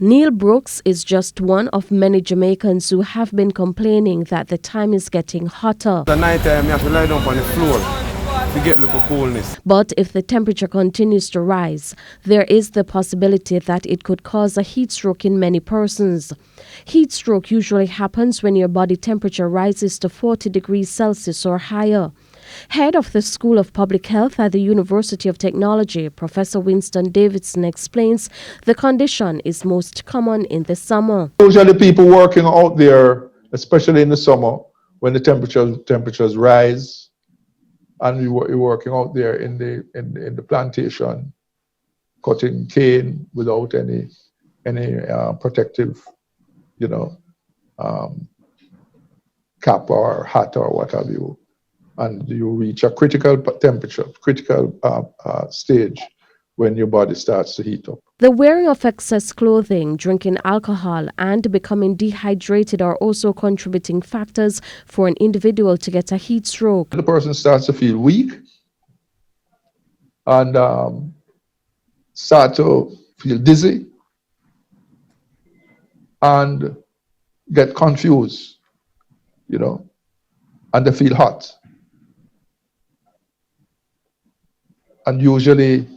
Neil Brooks is just one of many Jamaicans who have been complaining that the time is getting hotter. The night time, you have to lie down on the floor to get a little coolness. But if the temperature continues to rise, there is the possibility that it could cause a heat stroke in many persons. Heat stroke usually happens when your body temperature rises to 40 degrees Celsius or higher. Head of the School of Public Health at the University of Technology, Professor Winston Davidson, explains the condition is most common in the summer. Usually people working out there, especially in the summer, when the temperatures rise, and you're working out there in the plantation, cutting cane without any protective, cap or hat or what have you. And you reach a critical temperature, critical stage when your body starts to heat up. The wearing of excess clothing, drinking alcohol, and becoming dehydrated are also contributing factors for an individual to get a heat stroke. The person starts to feel weak and start to feel dizzy and get confused, and they feel hot. And usually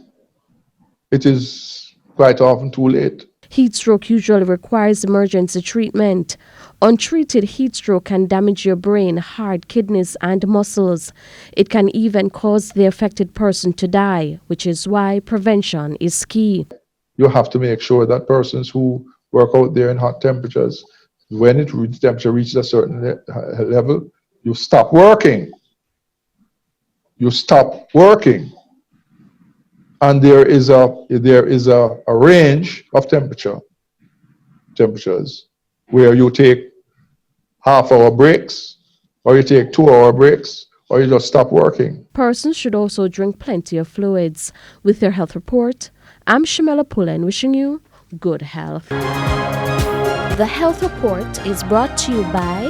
it is quite often too late. Heat stroke usually requires emergency treatment. Untreated heat stroke can damage your brain, heart, kidneys, and muscles. It can even cause the affected person to die, which is why prevention is key. You have to make sure that persons who work out there in hot temperatures, when the temperature reaches a certain level, you stop working. You stop working. And there is a range of temperatures where you take half-hour breaks, or you take 2-hour breaks, or you just stop working. Persons should also drink plenty of fluids. With your health report, I'm Shamela Pullen wishing you good health. The health report is brought to you by